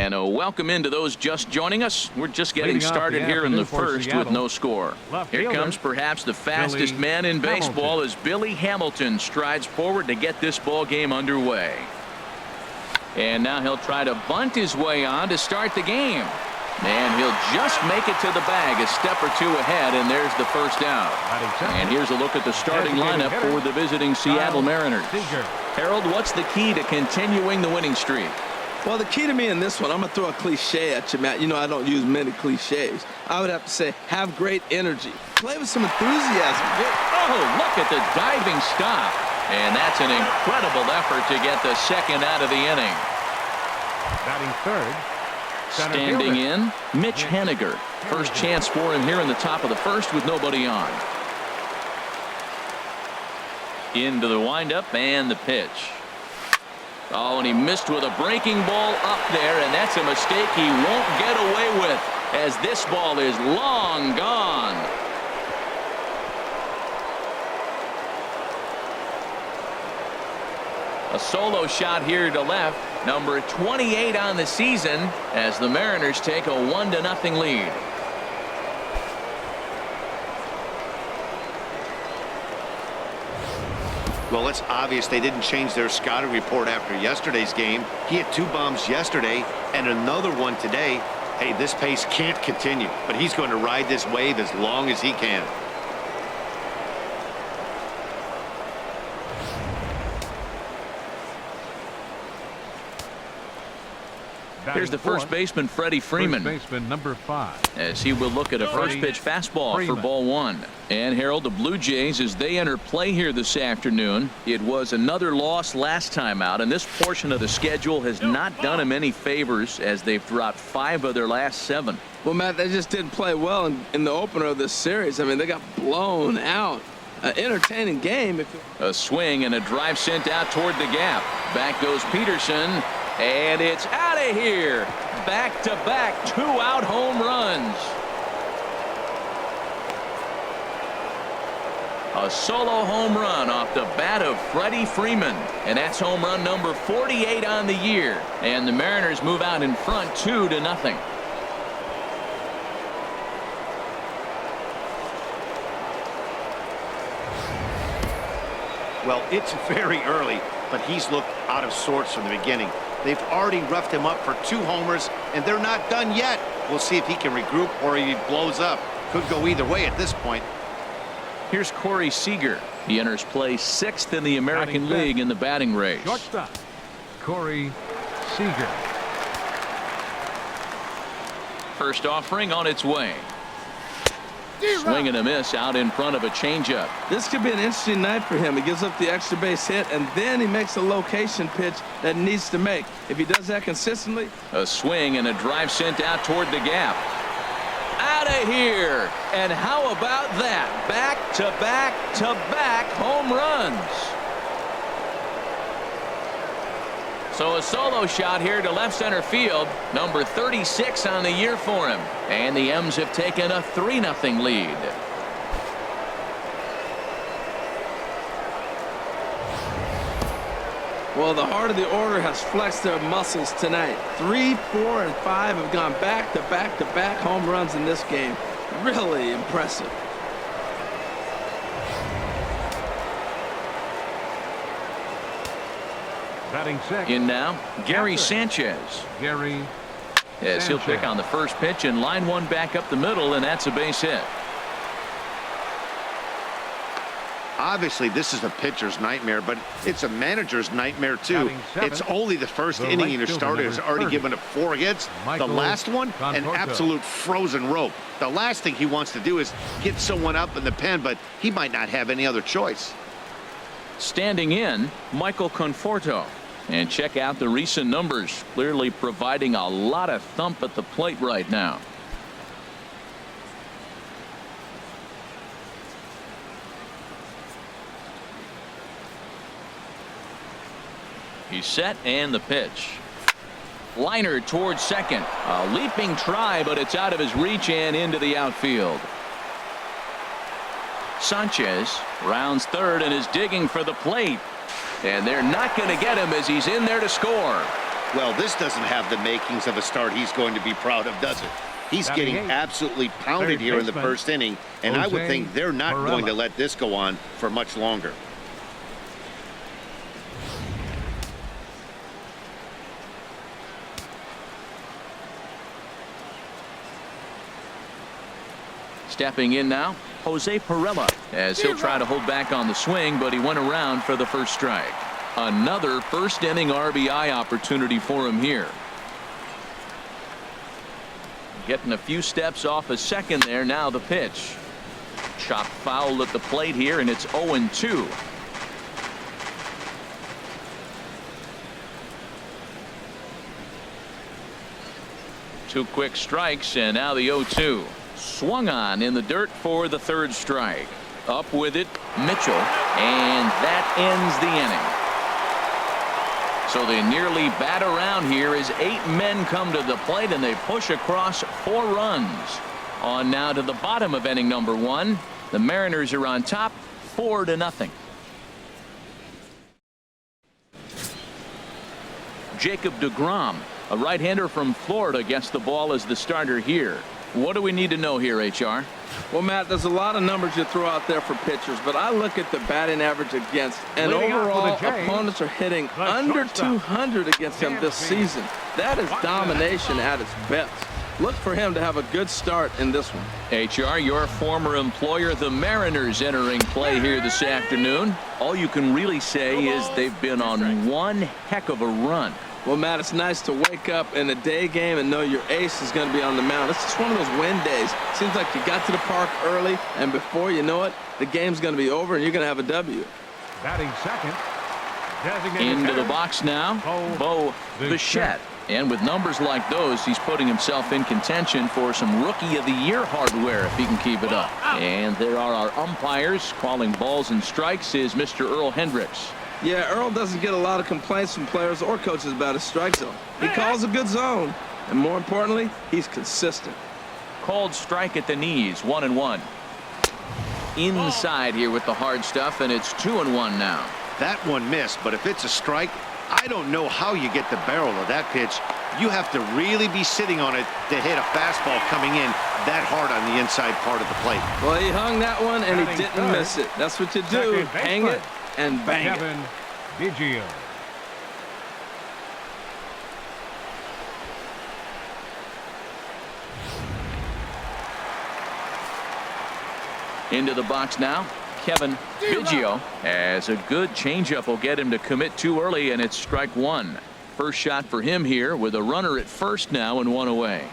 And welcome into those just joining us. We're just getting started here in the first with no score. Here comes perhaps the fastest man in baseball as Billy Hamilton strides forward to get this ball game underway. And now he'll try to bunt his way on to start the game. And he'll just make it to the bag a step or two ahead, and there's the first out. And here's a look at the starting lineup for the visiting Seattle Mariners. Harold, what's the key to continuing the winning streak? Well, the key to me in this one, I'm going to throw a cliche at you, Matt. You know I don't use many cliches. I would have to say, have great energy. Play with some enthusiasm. Oh, look at the diving stop. And that's an incredible effort to get the second out of the inning. Batting third. Standing in, Mitch Haniger. First chance for him here in the top of the first with nobody on. Into the windup and the pitch. Oh, and he missed with a breaking ball up there, and that's a mistake he won't get away with as this ball is long gone. A solo shot here to left, number 28 on the season, as the Mariners take a 1-0 lead. Well, it's obvious they didn't change their scouting report after yesterday's game. He had 2 bombs yesterday and another one today. Hey, this pace can't continue, but he's going to ride this wave as long as he can. Here's the first baseman, Freddie Freeman. First baseman, number 5. As he will look at a first pitch fastball for ball 1. And Harold, the Blue Jays, as they enter play here this afternoon, it was another loss last time out, and this portion of the schedule has not done them any favors as they've dropped 5 of their last 7. Well, Matt, they just didn't play well in the opener of this series. I mean, they got blown out. An entertaining game. A swing and a drive sent out toward the gap. Back goes Peterson. And it's out of here. Back-to-back 2-out home runs. A solo home run off the bat of Freddie Freeman. And that's home run number 48 on the year. And the Mariners move out in front 2-0. Well, it's very early, but he's looked out of sorts from the beginning. They've already roughed him up for 2 homers, and they're not done yet. We'll see if he can regroup or he blows up. Could go either way at this point. Here's Corey Seager. He enters play 6th in the American League in the batting race. Shortstop, Corey Seager. First offering on its way. Swing and a miss out in front of a changeup. This could be an interesting night for him. He gives up the extra base hit, and then he makes a location pitch that he needs to make. If he does that consistently. A swing and a drive sent out toward the gap. Out of here. And how about that? Back-to-back-to-back home runs. So a solo shot here to left center field. Number 36 on the year for him. And the M's have taken a 3-0 lead. Well, the heart of the order has flexed their muscles tonight. 3, 4, and 5 have gone back-to-back-to-back home runs in this game. Really impressive. Batting second. In now, Gary Sanchez. Gary As he'll pick on the first pitch and line one back up the middle, and that's a base hit. Obviously, this is a pitcher's nightmare, but it's a manager's nightmare, too. It's only the first inning, and your starter has already given up 4 hits. The last one, an absolute frozen rope. The last thing he wants to do is get someone up in the pen, but he might not have any other choice. Standing in, Michael Conforto. And check out the recent numbers, clearly providing a lot of thump at the plate right now. He's set, and the pitch. Liner towards second. A leaping try, but it's out of his reach and into the outfield. Sanchez rounds third and is digging for the plate. And they're not going to get him as he's in there to score. Well, this doesn't have the makings of a start he's going to be proud of, does it? He's getting absolutely pounded here in the first inning, and I would think they're not going to let this go on for much longer. Stepping in now, Jose Perella, as he'll try to hold back on the swing, but he went around for the first strike. Another first inning RBI opportunity for him here. Getting a few steps off a second there. Now the pitch. Chop foul at the plate here, and it's 0-2. Two quick strikes, and now the 0-2. Swung on in the dirt for the third strike. Up with it, Mitchell, and that ends the inning. So they nearly bat around here as 8 men come to the plate, and they push across 4 runs. On now to the bottom of inning number 1. The Mariners are on top, 4-0. Jacob deGrom, a right-hander from Florida, gets the ball as the starter here. What do we need to know here, HR? Well, Matt, there's a lot of numbers you throw out there for pitchers, but I look at the batting average against, and overall opponents are hitting under 200 against him this season. That is domination at its best. Look for him to have a good start in this one. HR, your former employer, the Mariners, entering play here this afternoon. All you can really say is they've been on one heck of a run. Well, Matt, it's nice to wake up in a day game and know your ace is going to be on the mound. It's just one of those win days. Seems like you got to the park early, and before you know it, the game's going to be over, and you're going to have a W. Batting second. Into the box now, Bo Bichette. And with numbers like those, he's putting himself in contention for some Rookie of the Year hardware if he can keep it up. And there are our umpires calling balls and strikes is Mr. Earl Hendricks. Yeah, Earl doesn't get a lot of complaints from players or coaches about his strike zone. He calls a good zone, and more importantly, he's consistent. Called strike at the knees, 1-1. Inside here with the hard stuff, and it's 2-1 now. That one missed, but if it's a strike, I don't know how you get the barrel of that pitch. You have to really be sitting on it to hit a fastball coming in that hard on the inside part of the plate. Well, he hung that one, and he didn't miss it. That's what you do. Hang it and bang it. Kevin Biggio. Into the box now, Kevin Biggio, as a good changeup will get him to commit too early, and it's strike 1. First shot for him here with a runner at first now and 1 away.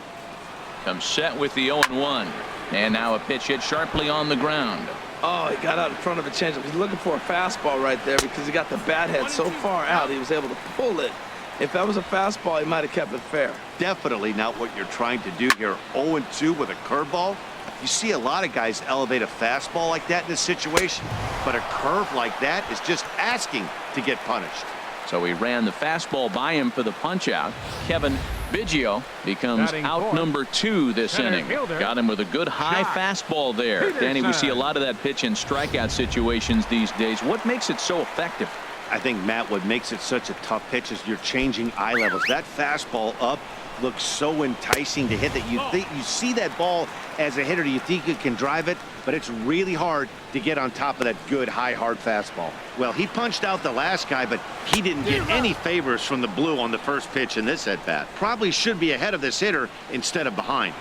Comes set with the 0-1, and now a pitch hit sharply on the ground. Oh, he got out in front of a changeup. He's looking for a fastball right there because he got the bat head so far out he was able to pull it. If that was a fastball, he might have kept it fair. Definitely not what you're trying to do here. 0-2 with a curveball. You see a lot of guys elevate a fastball like that in this situation, but a curve like that is just asking to get punished. So he ran the fastball by him for the punch out. Kevin Biggio becomes out number 2 this inning. Got him with a good high fastball there. Danny, we see a lot of that pitch in strikeout situations these days. What makes it so effective? I think, Matt, what makes it such a tough pitch is you're changing eye levels. That fastball up looks so enticing to hit that you think you see that ball as a hitter, you think you can drive it, but it's really hard to get on top of that good high hard fastball. Well, he punched out the last guy, but he didn't get any favors from the blue on the first pitch in this at bat. Probably should be ahead of this hitter instead of behind.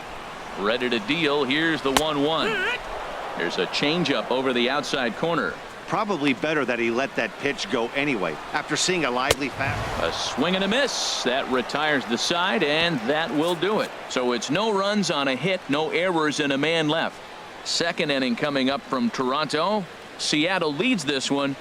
Ready to deal. Here's the 1-1. There's a changeup over the outside corner. Probably better that he let that pitch go anyway after seeing a lively fastball. A swing and a miss. That retires the side, and that will do it. So it's no runs on a hit, no errors, and a man left. Second inning coming up from Toronto. Seattle leads this one